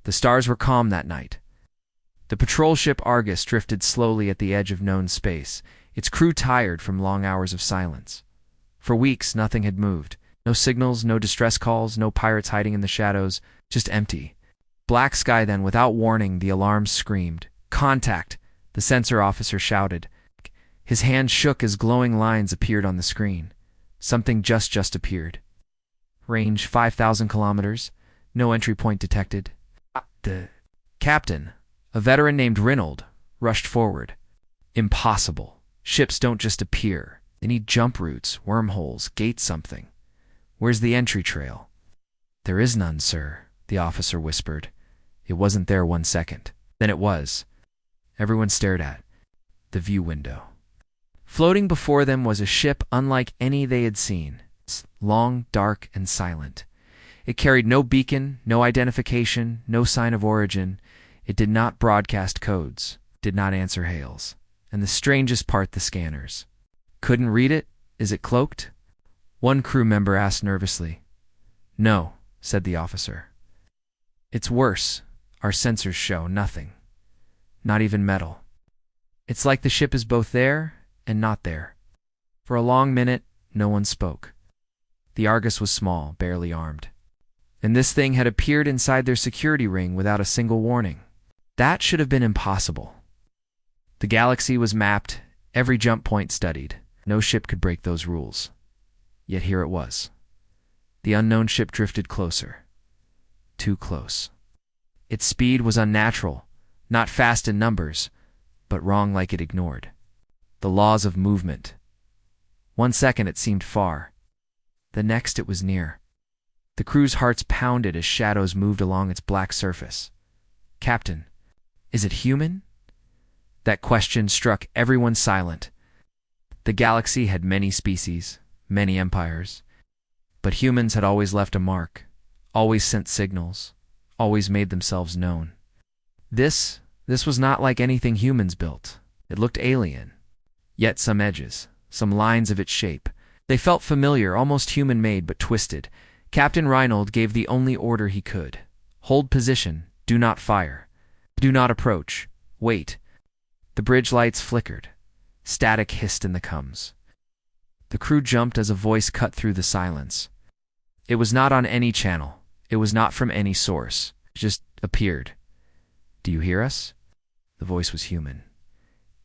The stars were calm that night. The patrol ship Argus drifted slowly at the edge of known space, its crew tired from long hours of silence. For weeks, nothing had moved. No signals, no distress calls, no pirates hiding in the shadows, just empty. Black sky then, without warning, the alarm screamed. "Contact!" the sensor officer shouted. His hand shook as glowing lines appeared on the screen. Something just appeared. Range 5,000 kilometers. No entry point detected. The captain, a veteran named Reynold, rushed forward. "Impossible. Ships don't just appear. They need jump routes, wormholes, gates, something. Where's the entry trail?" "There is none, sir," the officer whispered. "It wasn't there 1 second. Then it was." Everyone stared at the view window. Floating before them was a ship unlike any they had seen. Long, dark, and silent. It carried no beacon, no identification, no sign of origin. It did not broadcast codes, did not answer hails. And the strangest part, the scanners. "Couldn't read it? Is it cloaked?" One crew member asked nervously. "No," said the officer. "It's worse. Our sensors show nothing. Not even metal. It's like the ship is both there and not there." For a long minute, no one spoke. The Argus was small, barely armed. And this thing had appeared inside their security ring without a single warning. That should have been impossible. The galaxy was mapped, every jump point studied. No ship could break those rules. Yet here it was. The unknown ship drifted closer. Too close. Its speed was unnatural, not fast in numbers, but wrong like it ignored the laws of movement. 1 second it seemed far. The next it was near. The crew's hearts pounded as shadows moved along its black surface. "Captain, is it human?" That question struck everyone silent. The galaxy had many species, many empires, but humans had always left a mark, always sent signals, always made themselves known. This was not like anything humans built. It looked alien. Yet some edges, some lines of its shape, they felt familiar, almost human-made but twisted. Captain Reynold gave the only order he could. "Hold position. Do not fire. Do not approach. Wait." The bridge lights flickered. Static hissed in the coms. The crew jumped as a voice cut through the silence. It was not on any channel. It was not from any source. It just appeared. "Do you hear us?" The voice was human.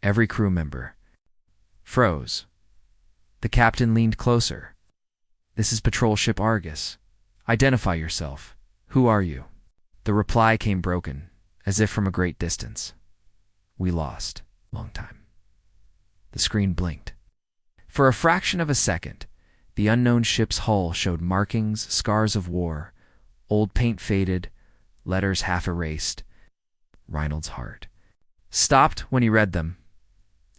Every crew member froze. The captain leaned closer. "This is patrol ship Argus. Identify yourself. Who are you?" The reply came broken, as if from a great distance. "We lost. Long time." The screen blinked. For a fraction of a second, the unknown ship's hull showed markings, scars of war, old paint faded, letters half erased. Reynold's heart stopped when he read them.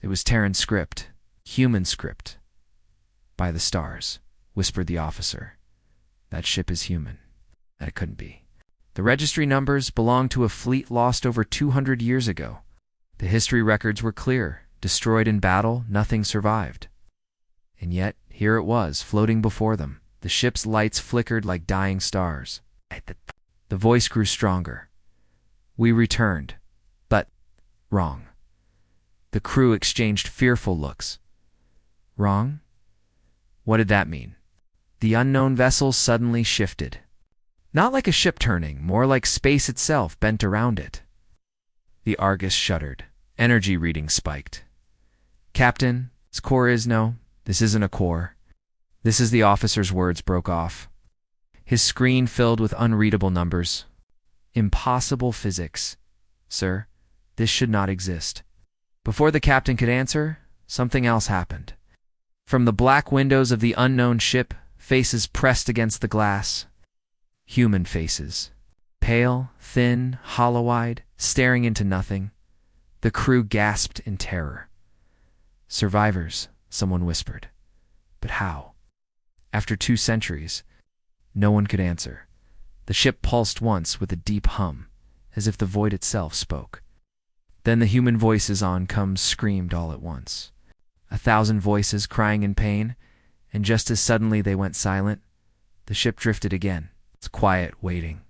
It was Terran script, human script. "By the stars," whispered the officer. "That ship is human." That it couldn't be. The registry numbers belonged to a fleet lost over 200 years ago. The history records were clear. Destroyed in battle, nothing survived. And yet, here it was, floating before them. The ship's lights flickered like dying stars. The voice grew stronger. "We returned. But wrong." The crew exchanged fearful looks. Wrong? What did that mean? The unknown vessel suddenly shifted. Not like a ship turning, more like space itself bent around it. The Argus shuddered. Energy reading spiked. "Captain, this core is no, this isn't a core." "This is," the officer's words broke off. His screen filled with unreadable numbers. "Impossible physics. Sir, this should not exist." Before the captain could answer, something else happened. From the black windows of the unknown ship, faces pressed against the glass. Human faces. Pale, thin, hollow-eyed, staring into nothing. The crew gasped in terror. "Survivors," someone whispered. But how? After 2 centuries, no one could answer. The ship pulsed once with a deep hum, as if the void itself spoke. Then the human voices on coms screamed all at once. 1,000 voices crying in pain, and just as suddenly they went silent, the ship drifted again, its quiet waiting.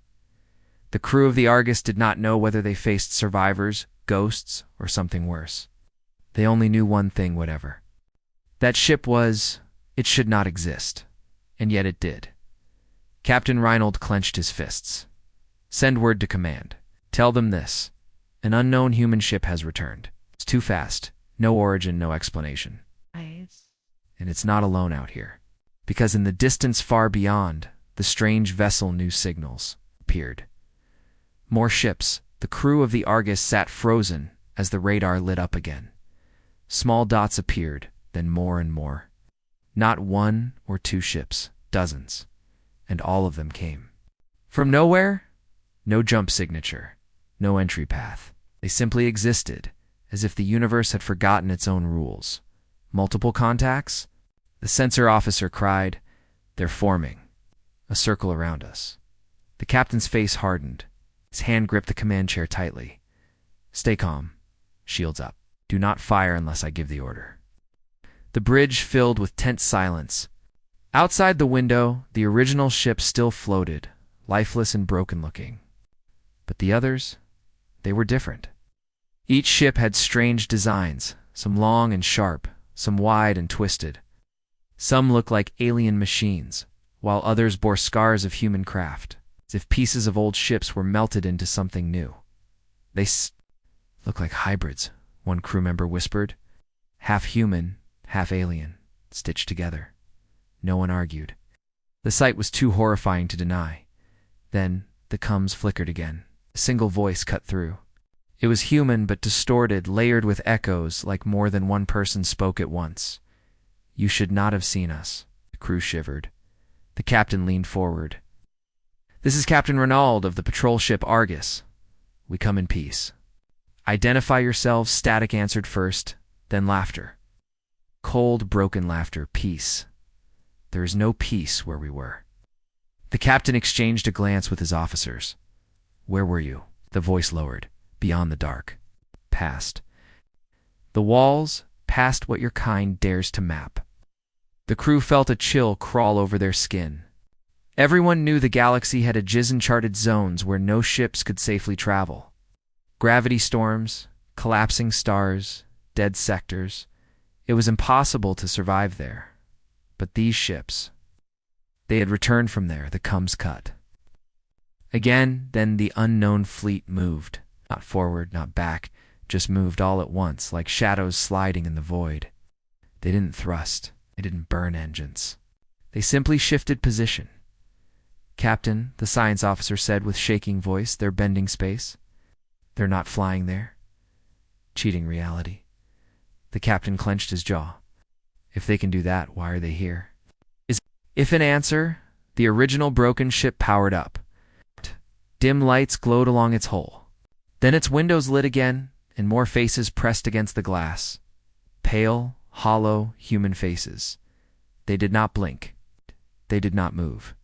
The crew of the Argus did not know whether they faced survivors, ghosts, or something worse. They only knew one thing, whatever. That ship it should not exist. And yet it did. Captain Reinhold clenched his fists. Send word to command. Tell them this. An unknown human ship has returned. It's too fast. No origin, no explanation. Nice. And it's not alone out here. Because in the distance far beyond, the strange vessel new signals appeared. More ships. The crew of the Argus sat frozen as the radar lit up again. Small dots appeared, then more and more. Not one or two ships, dozens. And all of them came. From nowhere, no jump signature, no entry path. They simply existed, as if the universe had forgotten its own rules. Multiple contacts? The sensor officer cried, "They're forming." A circle around us. The captain's face hardened. His hand gripped the command chair tightly. "Stay calm. Shields up. Do not fire unless I give the order." The bridge filled with tense silence. Outside the window, the original ship still floated, lifeless and broken-looking. But the others, they were different. Each ship had strange designs, some long and sharp, some wide and twisted. Some looked like alien machines, while others bore scars of human craft, as if pieces of old ships were melted into something new. They looked like hybrids, one crew member whispered. Half human, half alien, stitched together. No one argued. The sight was too horrifying to deny. Then the comms flickered again. A single voice cut through. It was human but distorted, layered with echoes like more than one person spoke at once. "You should not have seen us." The crew shivered. The captain leaned forward. "This is Captain Reinhold of the patrol ship Argus. We come in peace." "Identify yourselves," Static answered first, then laughter. Cold, broken laughter. "Peace. There is no peace where we were." The captain exchanged a glance with his officers. "Where were you?" The voice lowered. "Beyond the dark. Past the walls, past what your kind dares to map." The crew felt a chill crawl over their skin. Everyone knew the galaxy had uncharted zones where no ships could safely travel. Gravity storms, collapsing stars, dead sectors. It was impossible to survive there. But these ships, they had returned from there, the comms cut. Again, then the unknown fleet moved. Not forward, not back, just moved all at once, like shadows sliding in the void. They didn't thrust. They didn't burn engines. They simply shifted position. "Captain," the science officer said with shaking voice, "they're bending space. They're not flying there. Cheating reality." The captain clenched his jaw. "If they can do that, why are they here?" If in answer, the original broken ship powered up. Dim lights glowed along its hull. Then its windows lit again, and more faces pressed against the glass. Pale, hollow, human faces. They did not blink. They did not move.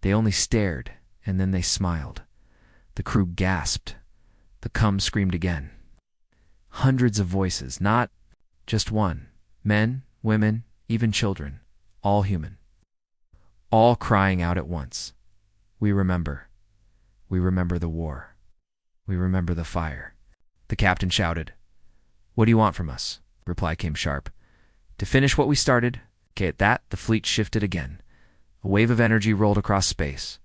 They only stared, and then they smiled. The crew gasped. The comms screamed again. Hundreds of voices, not just one. Men, women, even children. All human. All crying out at once. "We remember. We remember the war. We remember the fire." The captain shouted. "What do you want from us?" Reply came sharp. "To finish what we started." Okay, at that, the fleet shifted again. A wave of energy rolled across space.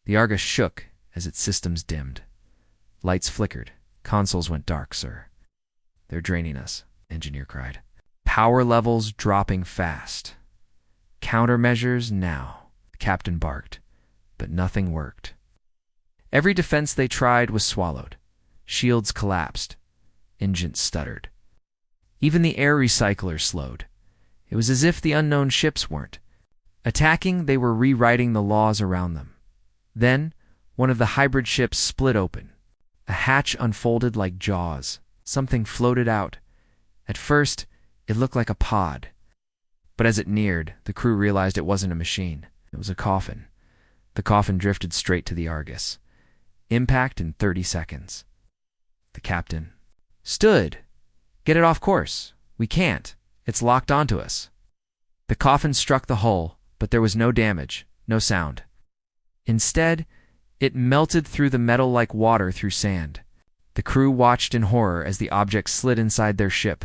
The Argus shook as its systems dimmed. Lights flickered. Consoles went dark, sir. "They're draining us," engineer cried. "Power levels dropping fast. Countermeasures now," the captain barked. But nothing worked. Every defense they tried was swallowed. Shields collapsed. Engines stuttered. Even the air recyclers slowed. It was as if the unknown ships weren't attacking, they were rewriting the laws around them. Then, one of the hybrid ships split open. A hatch unfolded like jaws. Something floated out. At first, it looked like a pod. But as it neared, the crew realized it wasn't a machine. It was a coffin. The coffin drifted straight to the Argus. Impact in 30 seconds. The captain stood. "Get it off course. We can't. It's locked onto us." The coffin struck the hull, but there was no damage, no sound. Instead, It melted through the metal like water through sand. The crew watched in horror as the object slid inside their ship.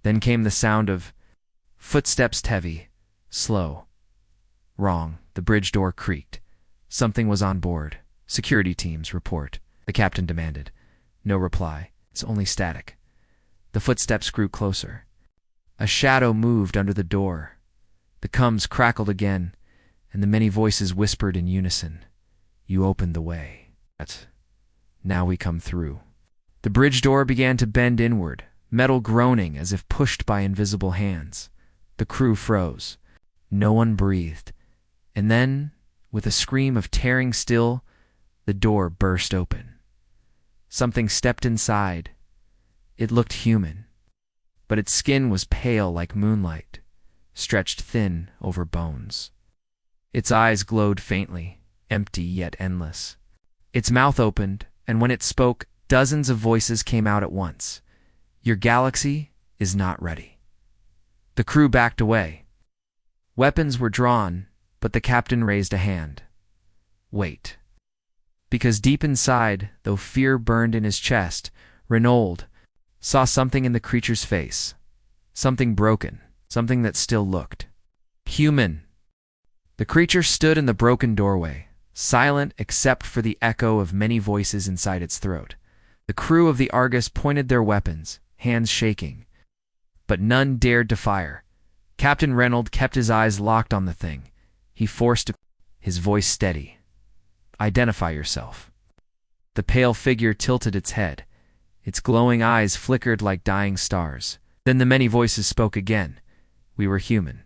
Then came the sound of footsteps, heavy, slow. Wrong. The bridge door creaked. Something was on board. Security teams, report. The captain demanded. No reply. It's only static. The footsteps grew closer. A shadow moved under the door. The combs crackled again, and the many voices whispered in unison. You opened the way. Now we come through. The bridge door began to bend inward, metal groaning as if pushed by invisible hands. The crew froze. No one breathed. And then, with a scream of tearing steel, the door burst open. Something stepped inside. It looked human, but its skin was pale like moonlight, stretched thin over bones. Its eyes glowed faintly, empty yet endless. Its mouth opened, and when it spoke, dozens of voices came out at once. Your galaxy is not ready. The crew backed away. Weapons were drawn, but the captain raised a hand. Wait. Because deep inside, though fear burned in his chest, Renaud saw something in the creature's face. Something broken, something that still looked human. The creature stood in the broken doorway, silent except for the echo of many voices inside its throat. The crew of the Argus pointed their weapons, hands shaking, but none dared to fire. Captain Renaud kept his eyes locked on the thing. He forced his voice steady. Identify yourself. The pale figure tilted its head. Its glowing eyes flickered like dying stars. Then the many voices spoke again. We were human.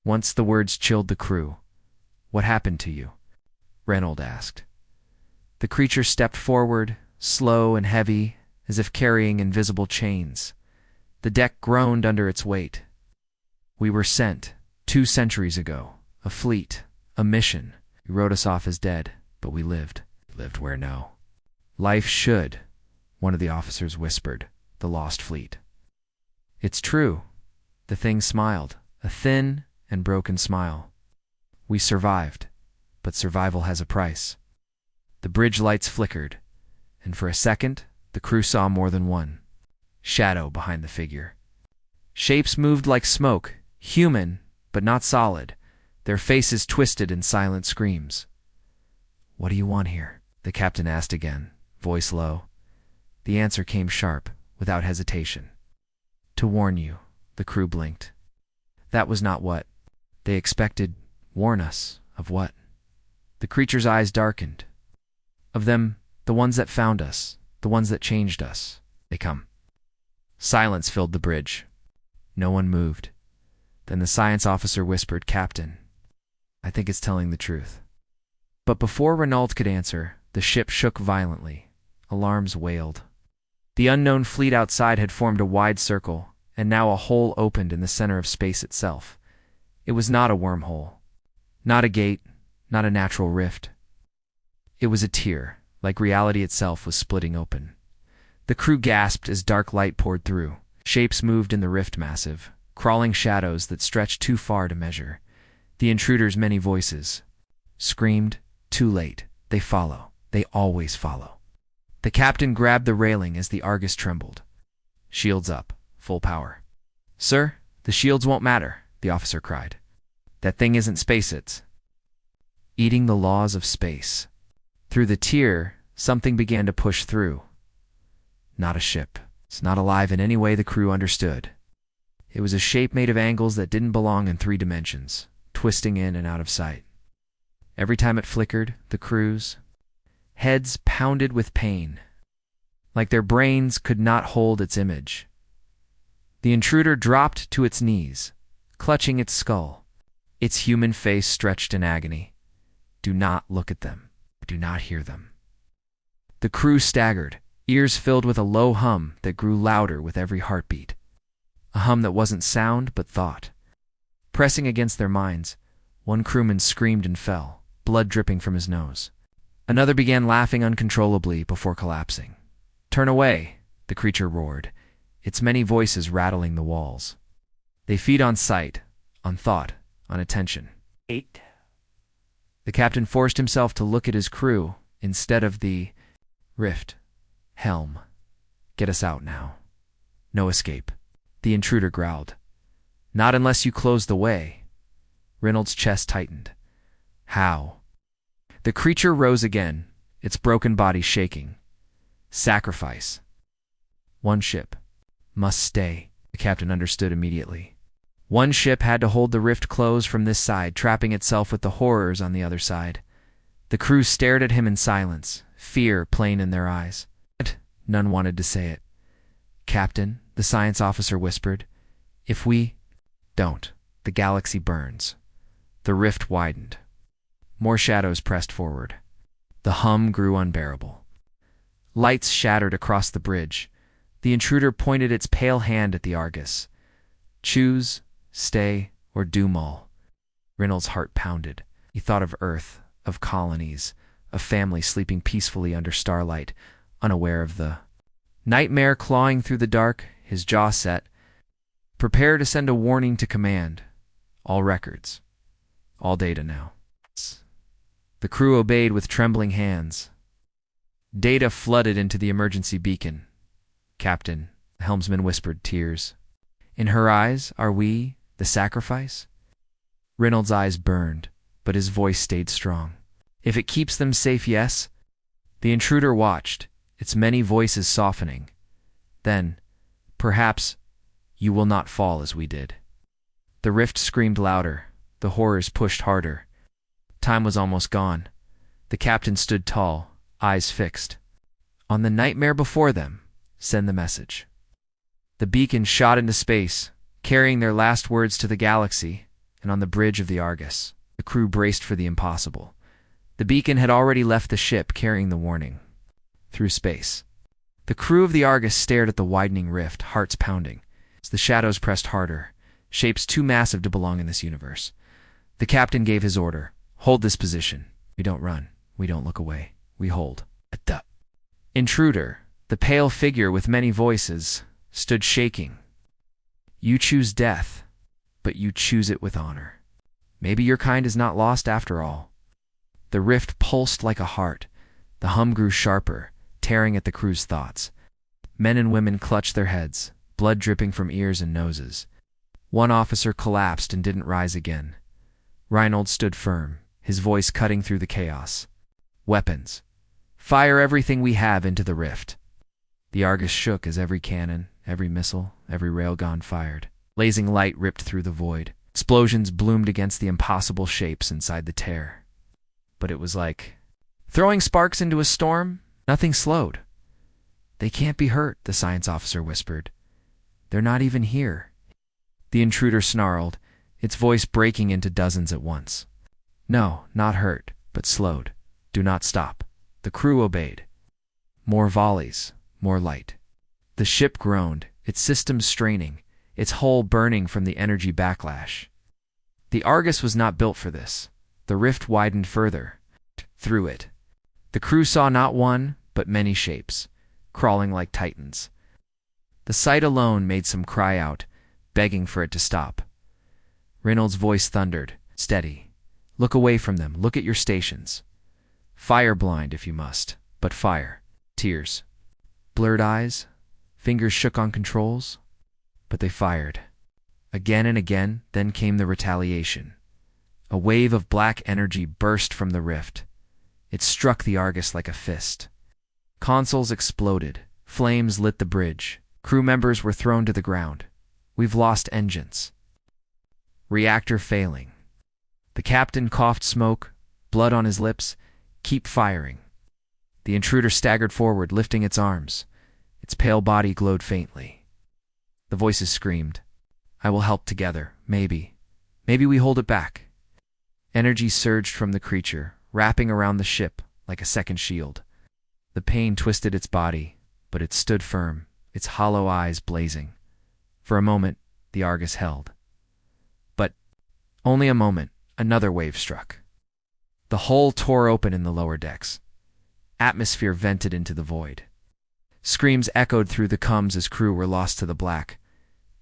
Once the words chilled the crew. What happened to you? Renaud asked. The creature stepped forward, slow and heavy, as if carrying invisible chains. The deck groaned under its weight. We were sent, 2 centuries ago. A fleet, a mission. You wrote us off as dead, but we lived. Lived where no? Life should, one of the officers whispered, the lost fleet. It's true. The thing smiled, a thin and broken smile. We survived, but survival has a price. The bridge lights flickered, and for a second, the crew saw more than one shadow behind the figure. Shapes moved like smoke, human, but not solid. Their faces twisted in silent screams. What do you want here? The captain asked again, voice low. The answer came sharp, without hesitation. To warn you, the crew blinked. That was not what they expected. Warn us of what? The creature's eyes darkened. Of them, the ones that found us, the ones that changed us. They come. Silence filled the bridge. No one moved. Then the science officer whispered, Captain, I think it's telling the truth. But before Renaud could answer, the ship shook violently. Alarms wailed. The unknown fleet outside had formed a wide circle, and now a hole opened in the center of space itself. It was not a wormhole, not a gate, not a natural rift. It was a tear, like reality itself was splitting open. The crew gasped as dark light poured through. Shapes moved in the rift massive, crawling shadows that stretched too far to measure. The intruder's many voices screamed, too late. They follow. They always follow. The captain grabbed the railing as the Argus trembled. Shields up, full power. Sir, the shields won't matter, the officer cried. That thing isn't space, it's eating the laws of space. Through the tear, something began to push through. Not a ship. It's not alive in any way the crew understood. It was a shape made of angles that didn't belong in 3 dimensions, twisting in and out of sight. Every time it flickered, the crew's heads pounded with pain, like their brains could not hold its image. The intruder dropped to its knees, clutching its skull, its human face stretched in agony. Do not look at them. Do not hear them. The crew staggered, ears filled with a low hum that grew louder with every heartbeat. A hum that wasn't sound but thought. Pressing against their minds, one crewman screamed and fell, blood dripping from his nose. Another began laughing uncontrollably before collapsing. Turn away, the creature roared, its many voices rattling the walls. They feed on sight, on thought, on attention. 8, The captain forced himself to look at his crew instead of the rift. Helm, get us out now. No escape. The intruder growled. Not unless you close the way. Reynolds' chest tightened. How? The creature rose again, its broken body shaking. Sacrifice. One ship. Must stay. The captain understood immediately. One ship had to hold the rift closed from this side, trapping itself with the horrors on the other side. The crew stared at him in silence, fear plain in their eyes. None wanted to say it. Captain, the science officer whispered, if we don't, the galaxy burns. The rift widened. More shadows pressed forward. The hum grew unbearable. Lights shattered across the bridge. The intruder pointed its pale hand at the Argus. Choose, stay, or doom all. Reynolds' heart pounded. He thought of Earth, of colonies, of family sleeping peacefully under starlight, unaware of the nightmare clawing through the dark, his jaw set. Prepare to send a warning to command. All records. All data now. The crew obeyed with trembling hands. Data flooded into the emergency beacon. Captain, the helmsman whispered, tears. In her eyes, are we the sacrifice? Reynolds' eyes burned, but his voice stayed strong. If it keeps them safe, yes. The intruder watched, its many voices softening. Then, perhaps, you will not fall as we did. The rift screamed louder. The horrors pushed harder. Time was almost gone. The captain stood tall, eyes fixed. On the nightmare before them, send the message. The beacon shot into space, carrying their last words to the galaxy, and on the bridge of the Argus, the crew braced for the impossible. The beacon had already left the ship carrying the warning. Through space. The crew of the Argus stared at the widening rift, hearts pounding. As the shadows pressed harder, shapes too massive to belong in this universe. The captain gave his order. Hold this position. We don't run. We don't look away. We hold. The intruder, the pale figure with many voices, stood shaking. You choose death, but you choose it with honor. Maybe your kind is not lost after all. The rift pulsed like a heart. The hum grew sharper, tearing at the crew's thoughts. Men and women clutched their heads, blood dripping from ears and noses. One officer collapsed and didn't rise again. Reynolds stood firm, his voice cutting through the chaos. Weapons. Fire everything we have into the rift. The Argus shook as every cannon, every missile, every railgun fired. Blazing light ripped through the void. Explosions bloomed against the impossible shapes inside the tear. But it was like throwing sparks into a storm. Nothing slowed. They can't be hurt, the science officer whispered. They're not even here. The intruder snarled, its voice breaking into dozens at once. No, not hurt, but slowed. Do not stop. The crew obeyed. More volleys, more light. The ship groaned, its systems straining, its hull burning from the energy backlash. The Argus was not built for this. The rift widened further. Through it. The crew saw not one, but many shapes, crawling like titans. The sight alone made some cry out, begging for it to stop. Reynolds' voice thundered, steady. Look away from them, look at your stations. Fire blind if you must, but fire. Tears. Blurred eyes, fingers shook on controls, but they fired. Again and again, then came the retaliation. A wave of black energy burst from the rift. It struck the Argus like a fist. Consoles exploded. Flames lit the bridge. Crew members were thrown to the ground. We've lost engines. Reactor failing. The captain coughed smoke, blood on his lips. Keep firing. The intruder staggered forward, lifting its arms. Its pale body glowed faintly. The voices screamed. I will help together. Maybe. Maybe we hold it back. Energy surged from the creature, wrapping around the ship like a second shield. The pain twisted its body, but it stood firm, its hollow eyes blazing. For a moment, the Argus held. But only a moment, another wave struck. The hull tore open in the lower decks. Atmosphere vented into the void. Screams echoed through the comms as crew were lost to the black.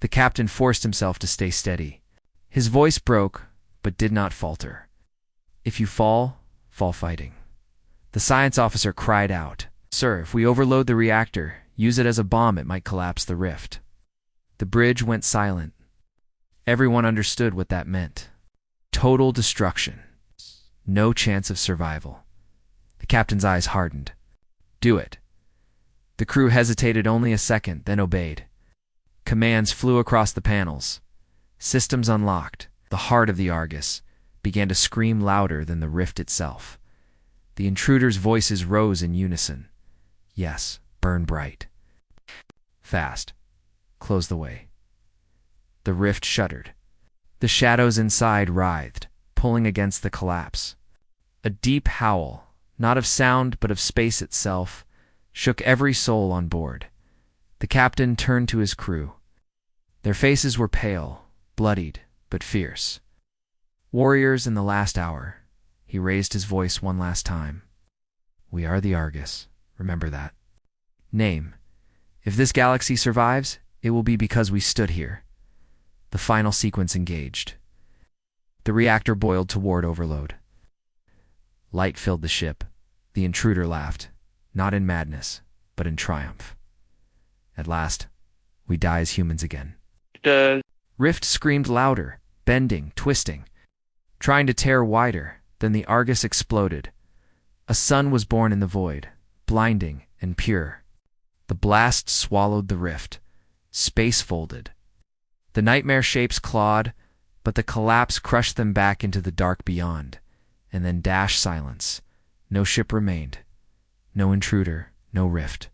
The captain forced himself to stay steady. His voice broke, but did not falter. If you fall, fall fighting. The science officer cried out, "Sir, if we overload the reactor, use it as a bomb, it might collapse the rift." The bridge went silent. Everyone understood what that meant. Total destruction. No chance of survival. The captain's eyes hardened. "Do it." The crew hesitated only a second, then obeyed. Commands flew across the panels. Systems unlocked. The heart of the Argus began to scream louder than the rift itself. The intruders' voices rose in unison. "Yes, burn bright. Fast. Close the way." The rift shuddered. The shadows inside writhed, pulling against the collapse. A deep howl, not of sound but of space itself, shook every soul on board. The captain turned to his crew. Their faces were pale, bloodied, but fierce. Warriors in the last hour. He raised his voice one last time. "We are the Argus. Remember that. Name. If this galaxy survives, it will be because we stood here." The final sequence engaged. The reactor boiled toward overload. Light filled the ship. The intruder laughed, not in madness, but in triumph. At last, we die as humans again. Rift screamed louder, bending, twisting, trying to tear wider. Then the Argus exploded. A sun was born in the void, blinding and pure. The blast swallowed the rift. Space folded. The nightmare shapes clawed, but the collapse crushed them back into the dark beyond. And then dash silence. No ship remained. No intruder, no rift.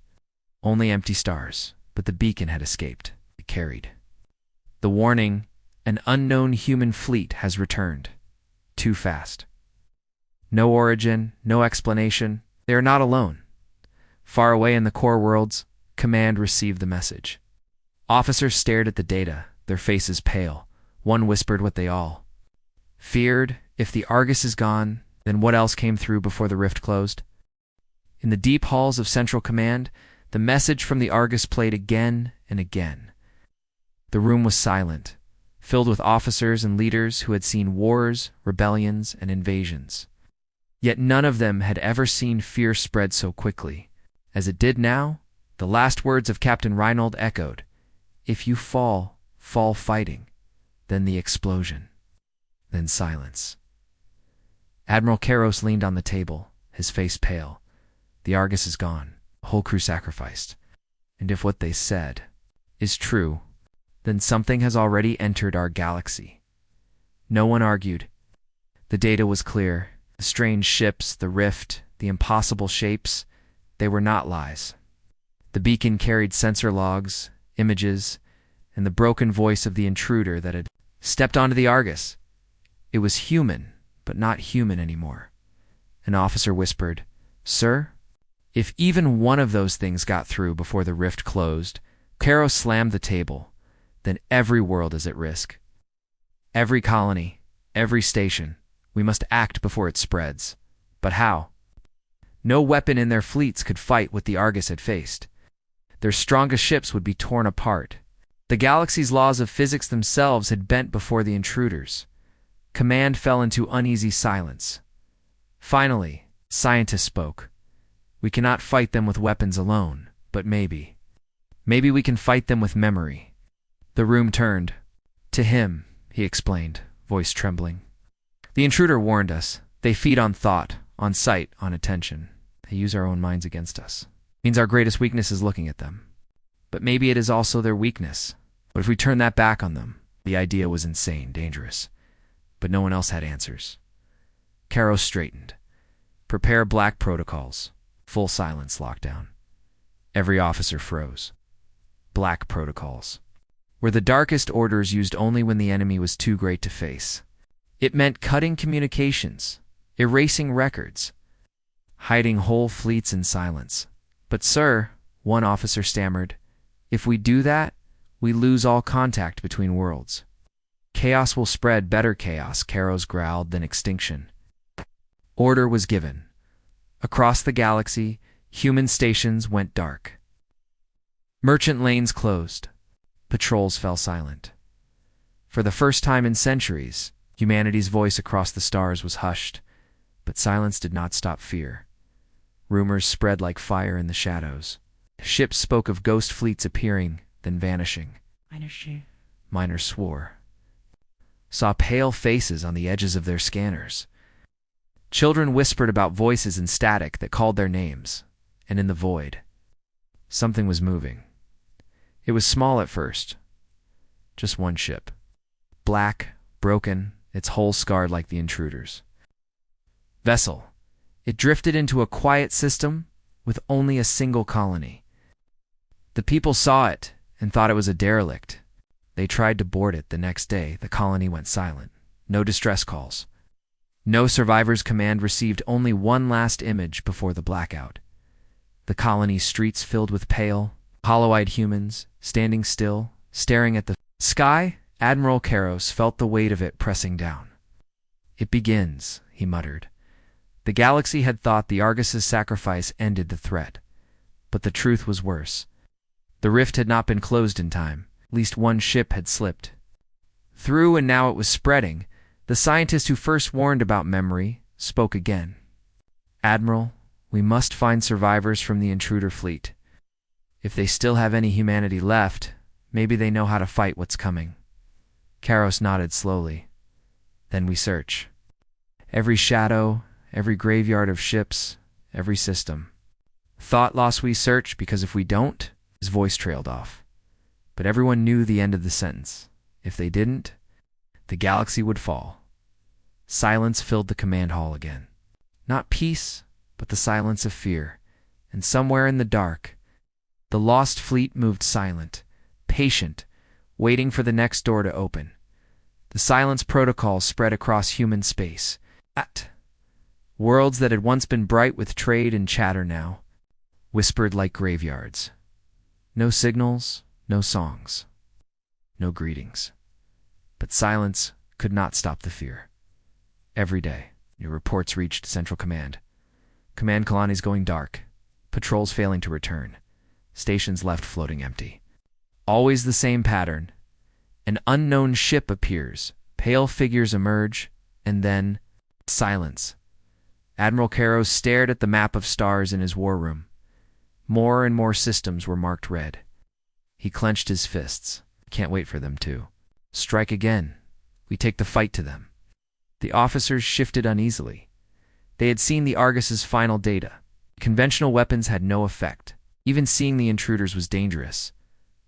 Only empty stars, but the beacon had escaped. It carried the warning, "An unknown human fleet has returned. Too fast." No origin, no explanation. They are not alone. Far away in the core worlds, command received the message. Officers stared at the data, their faces pale. One whispered what they all feared. If the Argus is gone, then what else came through before the rift closed? In the deep halls of Central Command, the message from the Argus played again and again. The room was silent, filled with officers and leaders who had seen wars, rebellions, and invasions. Yet none of them had ever seen fear spread so quickly. As it did now, the last words of Captain Reinhold echoed, "If you fall, fall fighting." Then the explosion. Then silence. Admiral Karos leaned on the table, his face pale. The Argus is gone, the whole crew sacrificed. And if what they said is true, then something has already entered our galaxy. No one argued. The data was clear. The strange ships, the rift, the impossible shapes, they were not lies. The beacon carried sensor logs, images, and the broken voice of the intruder that had stepped onto the Argus. It was human, but not human anymore. An officer whispered, "Sir, if even one of those things got through before the rift closed," Karos slammed the table, "then every world is at risk. Every colony, every station. We must act before it spreads." But how? No weapon in their fleets could fight what the Argus had faced. Their strongest ships would be torn apart. The galaxy's laws of physics themselves had bent before the intruders. Command fell into uneasy silence. Finally, scientists spoke. "We cannot fight them with weapons alone, but maybe we can fight them with memory." The room turned. "To him," he explained, voice trembling. "The intruder warned us. They feed on thought, on sight, on attention. They use our own minds against us. Means our greatest weakness is looking at them. But maybe it is also their weakness. What if we turn that back on them?" The idea was insane, dangerous. But no one else had answers. Karos straightened. "Prepare black protocols." Full silence lockdown. Every officer froze. Black protocols were the darkest orders used only when the enemy was too great to face. It meant cutting communications, erasing records, hiding whole fleets in silence. "But sir," one officer stammered, "if we do that, we lose all contact between worlds." "Chaos will spread, better chaos," Karos growled, "than extinction." Order was given. Across the galaxy, human stations went dark. Merchant lanes closed. Patrols fell silent. For the first time in centuries, humanity's voice across the stars was hushed. But silence did not stop fear. Rumors spread like fire in the shadows. Ships spoke of ghost fleets appearing, then vanishing. Miners swore. Saw pale faces on the edges of their scanners. Children whispered about voices and static that called their names. And in the void, something was moving. It was small at first. Just one ship. Black, broken, its hull scarred like the intruder's. Vessel. It drifted into a quiet system with only a single colony. The people saw it and thought it was a derelict. They tried to board it. The next day, the colony went silent. No distress calls. No survivors' command received only one last image before the blackout. The colony's streets filled with pale, hollow-eyed humans, standing still, staring at the sky. Admiral Karos felt the weight of it pressing down. "It begins," he muttered. The galaxy had thought the Argus's sacrifice ended the threat. But the truth was worse. The rift had not been closed in time. At least one ship had slipped through, and now it was spreading. The scientist who first warned about memory spoke again. "Admiral, we must find survivors from the intruder fleet. If they still have any humanity left, maybe they know how to fight what's coming." Karos nodded slowly. "Then we search. Every shadow, every graveyard of ships, every system. Thought loss we search, because if we don't..." His voice trailed off. But everyone knew the end of the sentence. If they didn't, the galaxy would fall. Silence filled the command hall again. Not peace, but the silence of fear. And somewhere in the dark, the lost fleet moved silent, patient, waiting for the next door to open. The silence protocol spread across human space. Worlds that had once been bright with trade and chatter now whispered like graveyards. No signals, no songs, no greetings. But silence could not stop the fear. Every day, new reports reached Central Command. Command colonies going dark, patrols failing to return, stations left floating empty. Always the same pattern. An unknown ship appears, pale figures emerge, and then silence. Admiral Karos stared at the map of stars in his war room. More and more systems were marked red. He clenched his fists. "Can't wait for them to strike again. We take the fight to them." The officers shifted uneasily. They had seen the Argus's final data. Conventional weapons had no effect. Even seeing the intruders was dangerous.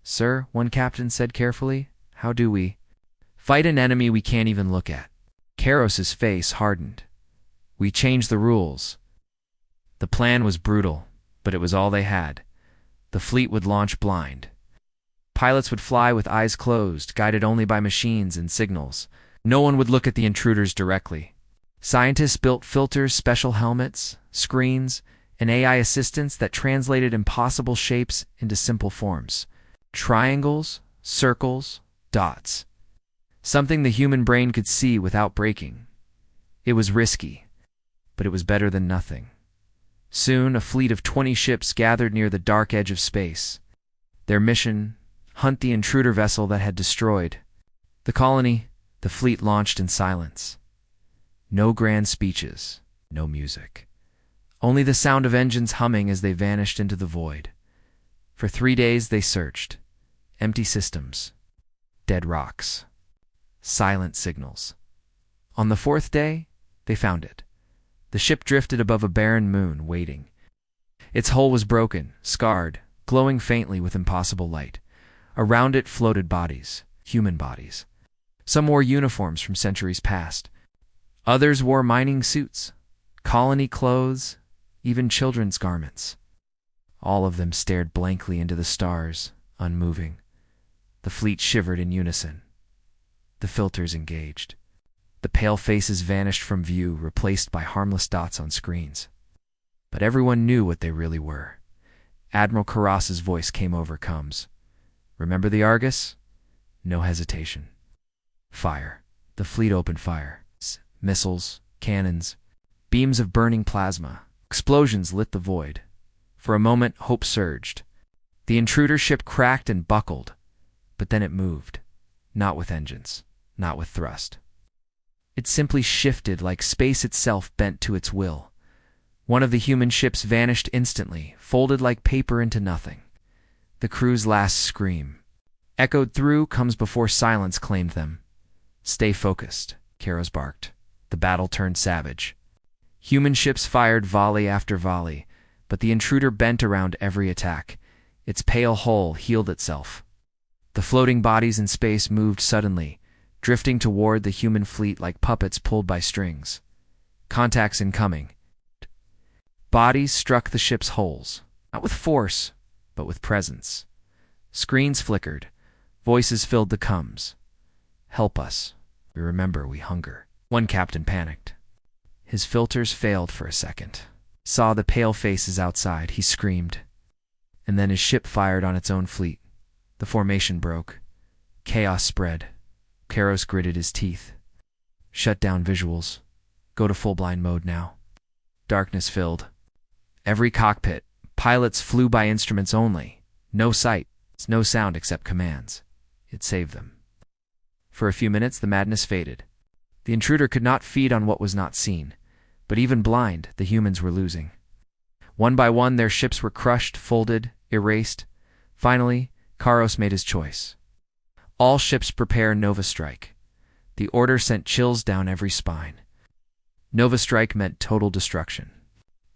"Sir," one captain said carefully, "how do we fight an enemy we can't even look at?" Karos's face hardened. "We changed the rules." The plan was brutal, but it was all they had. The fleet would launch blind. Pilots would fly with eyes closed, guided only by machines and signals. No one would look at the intruders directly. Scientists built filters, special helmets, screens, and AI assistants that translated impossible shapes into simple forms. Triangles, circles, dots. Something the human brain could see without breaking. It was risky, but it was better than nothing. Soon, a fleet of 20 ships gathered near the dark edge of space. Their mission: hunt the intruder vessel that had destroyed the colony. The fleet launched in silence. No grand speeches, no music. Only the sound of engines humming as they vanished into the void. For 3 days they searched. Empty systems. Dead rocks. Silent signals. On the 4th day, they found it. The ship drifted above a barren moon, waiting. Its hull was broken, scarred, glowing faintly with impossible light. Around it floated bodies, human bodies. Some wore uniforms from centuries past. Others wore mining suits, colony clothes, even children's garments. All of them stared blankly into the stars, unmoving. The fleet shivered in unison. The filters engaged. The pale faces vanished from view, replaced by harmless dots on screens. But everyone knew what they really were. Admiral Karas's voice came over comms. "Remember the Argus?" No hesitation. Fire. The fleet opened fire. Missiles, cannons, beams of burning plasma. Explosions lit the void. For a moment, hope surged. The intruder ship cracked and buckled, but then it moved. Not with engines, not with thrust. It simply shifted like space itself bent to its will. One of the human ships vanished instantly, folded like paper into nothing. The crew's last scream, echoed through, comes before silence claimed them. "Stay focused," Kairos barked. The battle turned savage. Human ships fired volley after volley, but the intruder bent around every attack. Its pale hull healed itself. The floating bodies in space moved suddenly, drifting toward the human fleet like puppets pulled by strings. Contacts incoming. Bodies struck the ship's hulls, not with force, but with presence. Screens flickered. Voices filled the comms. "Help us. We remember we hunger." One captain panicked. His filters failed for a second. Saw the pale faces outside. He screamed. And then his ship fired on its own fleet. The formation broke. Chaos spread. Kairos gritted his teeth. "Shut down visuals. Go to full blind mode now." Darkness filled every cockpit. Pilots flew by instruments only. No sight, no sound except commands. It saved them. For a few minutes, the madness faded. The intruder could not feed on what was not seen, but even blind, the humans were losing. One by one, their ships were crushed, folded, erased. Finally, Kairos made his choice. All ships prepare Nova Strike. The order sent chills down every spine. Nova Strike meant total destruction.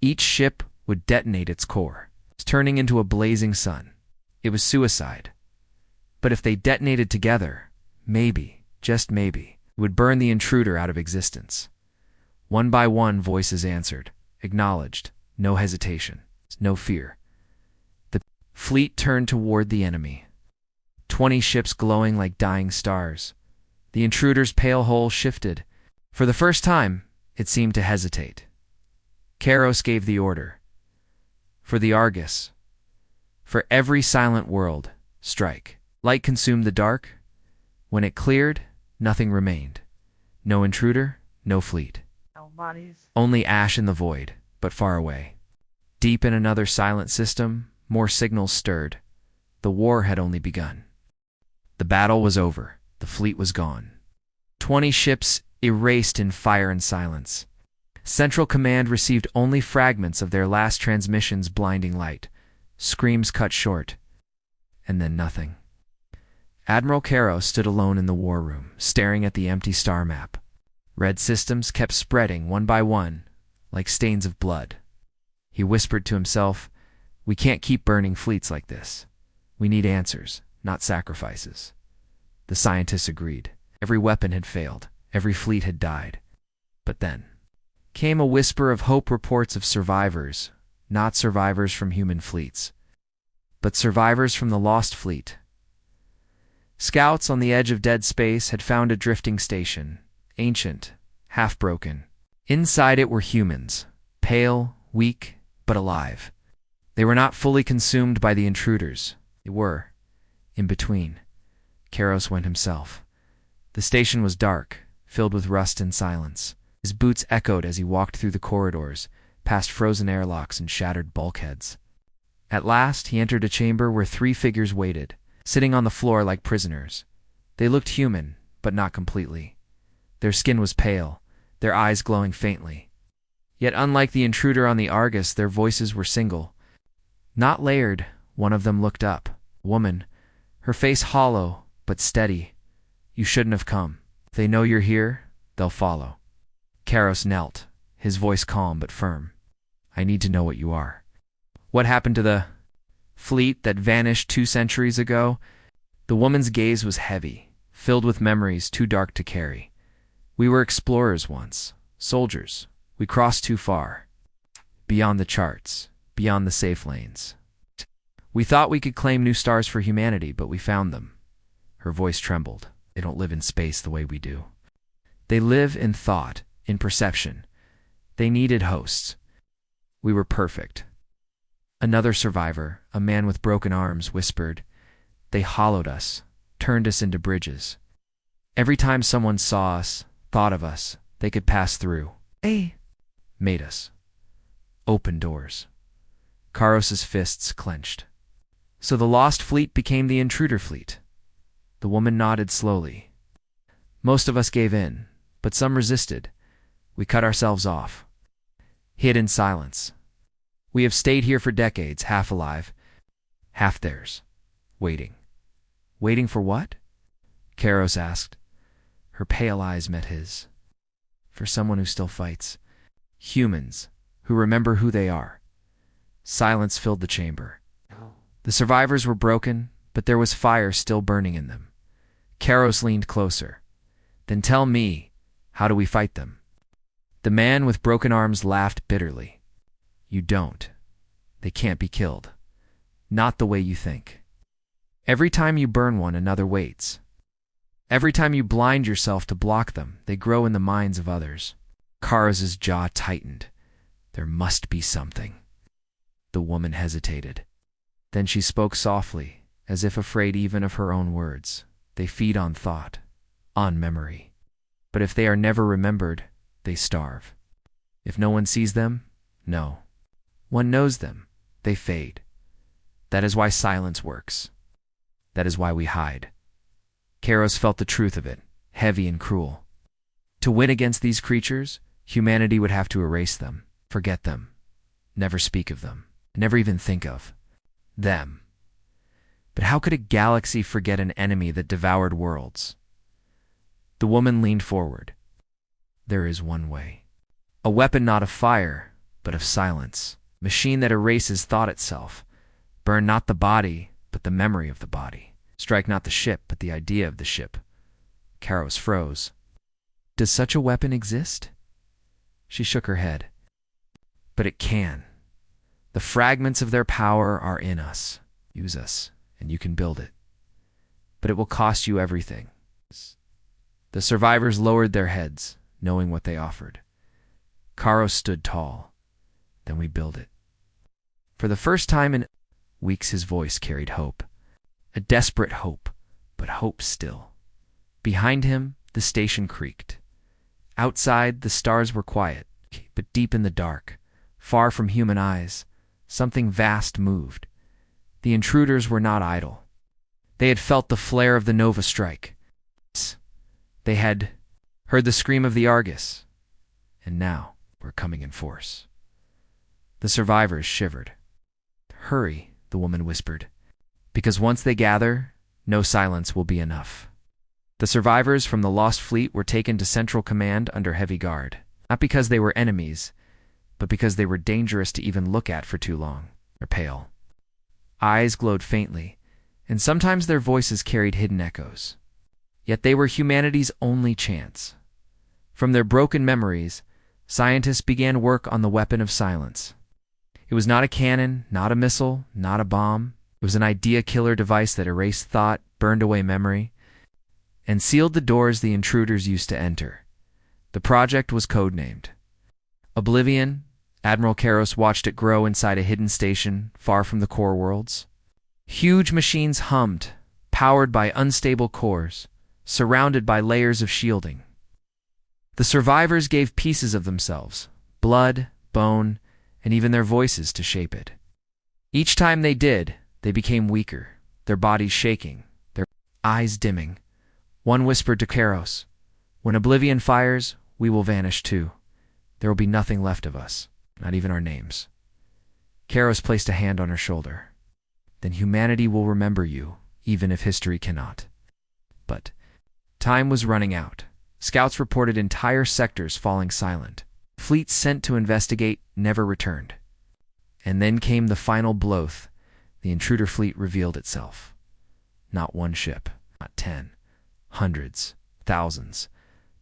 Each ship would detonate its core, turning into a blazing sun. It was suicide. But if they detonated together, maybe, just maybe, it would burn the intruder out of existence. One by one, voices answered, acknowledged, no hesitation, no fear. The fleet turned toward the enemy. 20 ships glowing like dying stars. The intruder's pale hull shifted. For the first time, it seemed to hesitate. Kairos gave the order. For the Argus. For every silent world, strike. Light consumed the dark. When it cleared, nothing remained. No intruder, no fleet. No bodies. Only ash in the void, but far away. Deep in another silent system, more signals stirred. The war had only begun. The battle was over. The fleet was gone. 20 ships erased in fire and silence. Central Command received only fragments of their last transmission's blinding light. Screams cut short. And then nothing. Admiral Kairos stood alone in the war room, staring at the empty star map. Red systems kept spreading one by one, like stains of blood. He whispered to himself, "We can't keep burning fleets like this. We need answers, not sacrifices." The scientists agreed. Every weapon had failed. Every fleet had died. But then came a whisper of hope, reports of survivors, not survivors from human fleets, but survivors from the lost fleet. Scouts on the edge of dead space had found a drifting station, ancient, half-broken. Inside it were humans, pale, weak, but alive. They were not fully consumed by the intruders. They were, in between. Kairos went himself. The station was dark, filled with rust and silence. His boots echoed as he walked through the corridors, past frozen airlocks and shattered bulkheads. At last, he entered a chamber where 3 figures waited, sitting on the floor like prisoners. They looked human, but not completely. Their skin was pale, their eyes glowing faintly. Yet unlike the intruder on the Argus, their voices were single. Not layered, one of them looked up. A woman, her face hollow, but steady. "You shouldn't have come. If they know you're here, they'll follow." Kairos knelt, his voice calm but firm. "I need to know what you are. What happened to the fleet that vanished 2 centuries ago?" The woman's gaze was heavy, filled with memories too dark to carry. "We were explorers once, soldiers. We crossed too far. Beyond the charts, beyond the safe lanes. We thought we could claim new stars for humanity, but we found them." Her voice trembled. "They don't live in space the way we do. They live in thought, in perception. They needed hosts. We were perfect." Another survivor, a man with broken arms, whispered, "They hollowed us, turned us into bridges. Every time someone saw us, thought of us, they could pass through. They made us. Open doors." Kairos's fists clenched. "So the lost fleet became the intruder fleet." The woman nodded slowly. "Most of us gave in, but some resisted. We cut ourselves off, hid in silence. We have stayed here for decades, half alive, half theirs, waiting. Waiting for what? Kairos asked. Her pale eyes met his. For someone who still fights. Humans who remember who they are. Silence filled the chamber. The survivors were broken, but there was fire still burning in them. Kairos leaned closer. Then tell me, how do we fight them? The man with broken arms laughed bitterly. You don't. They can't be killed. Not the way you think. Every time you burn one, another waits. Every time you blind yourself to block them, they grow in the minds of others. Karos' jaw tightened. There must be something. The woman hesitated. Then she spoke softly, as if afraid even of her own words. They feed on thought, on memory. But if they are never remembered, they starve. If no one sees them, no. One knows them, they fade. That is why silence works. That is why we hide. Kairos felt the truth of it, heavy and cruel. To win against these creatures, humanity would have to erase them, forget them, never speak of them, never even think of them. But how could a galaxy forget an enemy that devoured worlds? The woman leaned forward. There is one way. A weapon not of fire, but of silence. Machine that erases thought itself. Burn not the body, but the memory of the body. Strike not the ship, but the idea of the ship. Kairos froze. Does such a weapon exist? She shook her head. But it can. The fragments of their power are in us. Use us, and you can build it. But it will cost you everything. The survivors lowered their heads, knowing what they offered. Kairos stood tall. Then we build it. For the first time in weeks, his voice carried hope. A desperate hope, but hope still. Behind him, the station creaked. Outside, the stars were quiet, but deep in the dark, far from human eyes, something vast moved. The intruders were not idle. They had felt the flare of the Nova strike. They had heard the scream of the Argus, and now were coming in force. The survivors shivered. Hurry, the woman whispered, because once they gather, no silence will be enough. The survivors from the lost fleet were taken to Central Command under heavy guard, not because they were enemies, but because they were dangerous to even look at for too long. Their pale eyes glowed faintly, and sometimes their voices carried hidden echoes. Yet they were humanity's only chance. From their broken memories, scientists began work on the weapon of silence. It was not a cannon, not a missile, not a bomb. It was an idea-killer device that erased thought, burned away memory, and sealed the doors the intruders used to enter. The project was codenamed Oblivion. Admiral Kairos watched it grow inside a hidden station far from the core worlds. Huge machines hummed, powered by unstable cores, surrounded by layers of shielding. The survivors gave pieces of themselves, blood, bone, and even their voices to shape it. Each time they did, they became weaker, their bodies shaking, their eyes dimming. One whispered to Kairos, "When Oblivion fires, we will vanish too. There will be nothing left of us, not even our names." Kairos placed a hand on her shoulder. "Then humanity will remember you, even if history cannot." But time was running out. Scouts reported entire sectors falling silent. Fleets sent to investigate never returned. And then came the final blow. The intruder fleet revealed itself. Not one ship, not 10, hundreds, thousands.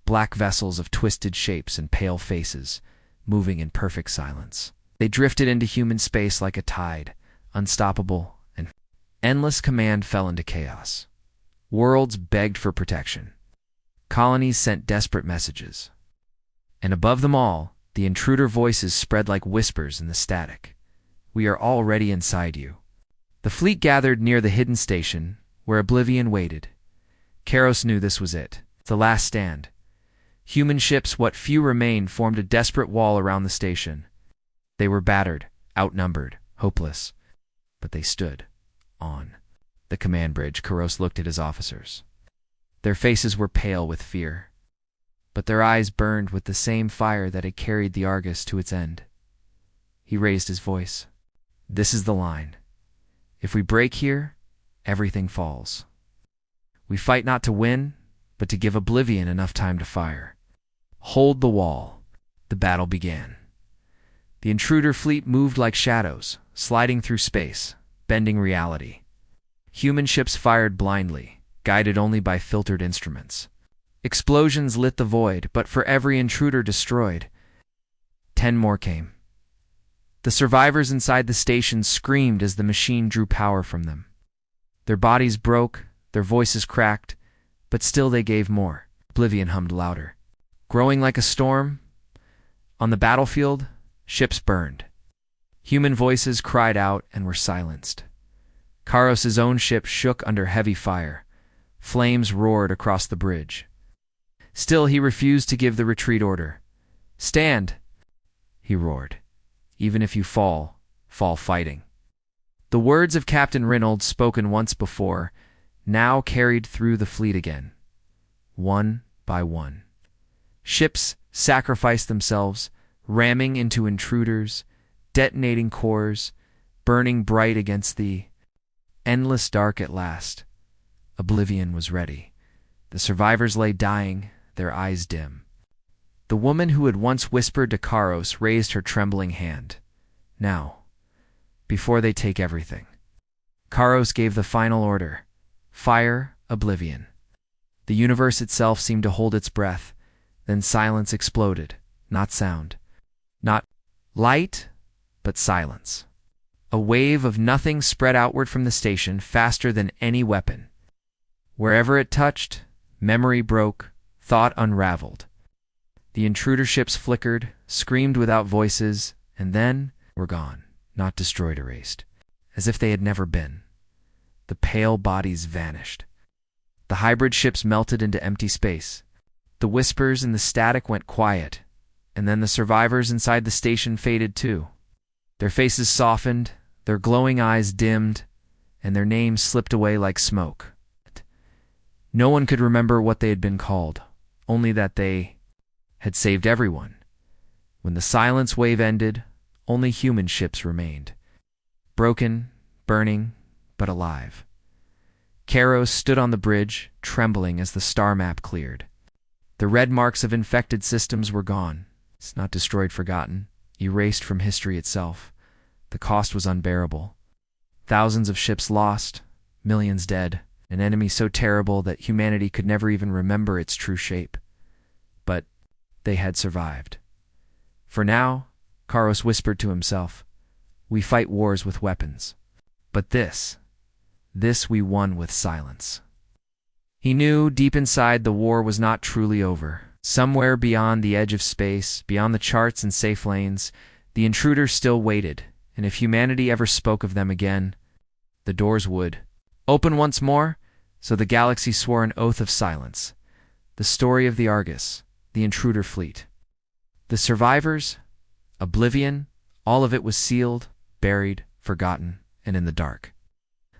Black vessels of twisted shapes and pale faces, moving in perfect silence. They drifted into human space like a tide, unstoppable, and endless command fell into chaos. Worlds begged for protection. Colonies sent desperate messages. And above them all, the intruder voices spread like whispers in the static. "We are already inside you." The fleet gathered near the hidden station, where Oblivion waited. Kairos knew this was it, the last stand. Human ships, what few remained, formed a desperate wall around the station. They were battered, outnumbered, hopeless. But they stood. On the command bridge, Kairos looked at his officers. Their faces were pale with fear. but their eyes burned with the same fire that had carried the Argus to its end. He raised his voice. "This is the line. If we break here, everything falls. We fight not to win, but to give Oblivion enough time to fire. Hold the wall." The battle began. The intruder fleet moved like shadows, sliding through space, bending reality. Human ships fired blindly, guided only by filtered instruments. Explosions lit the void, but for every intruder destroyed, 10 more came. The survivors inside the station screamed as the machine drew power from them. Their bodies broke, their voices cracked, but still they gave more. Oblivion hummed louder. Growing like a storm, on the battlefield, ships burned. Human voices cried out and were silenced. Karos' own ship shook under heavy fire. Flames roared across the bridge. Still, he refused to give the retreat order. "Stand!" he roared. "Even if you fall, fall fighting." The words of Captain Reynolds, spoken once before, now carried through the fleet again. One by one, ships sacrificed themselves, ramming into intruders, detonating cores, burning bright against the endless dark. At last, Oblivion was ready. The survivors lay dying, their eyes dim. The woman who had once whispered to Karos raised her trembling hand. "Now, before they take everything." Karos gave the final order. "Fire Oblivion." The universe itself seemed to hold its breath. Then silence exploded. Not sound. Not light, but silence. A wave of nothing spread outward from the station, faster than any weapon. Wherever it touched, memory broke, thought unraveled. The intruder ships flickered, screamed without voices, and then were gone, not destroyed, erased, as if they had never been. The pale bodies vanished. The hybrid ships melted into empty space. The whispers and the static went quiet, and then the survivors inside the station faded too. Their faces softened, their glowing eyes dimmed, and their names slipped away like smoke. No one could remember what they had been called, only that they had saved everyone. When the silence wave ended, only human ships remained. Broken, burning, but alive. Karos stood on the bridge, trembling as the star map cleared. The red marks of infected systems were gone. It's not destroyed, forgotten, erased from history itself. The cost was unbearable. Thousands of ships lost, millions dead, an enemy so terrible that humanity could never even remember its true shape. But they had survived. For now, Karos whispered to himself, "We fight wars with weapons. But this we won with silence." He knew deep inside the war was not truly over. Somewhere beyond the edge of space, beyond the charts and safe lanes, the intruders still waited, and if humanity ever spoke of them again, the doors would open once more. So the galaxy swore an oath of silence. The story of the Argus, the intruder fleet. The survivors, Oblivion, all of it was sealed, buried, forgotten, and in the dark.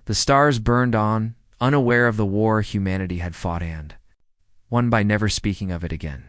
The stars burned on, unaware of the war humanity had fought and won by never speaking of it again.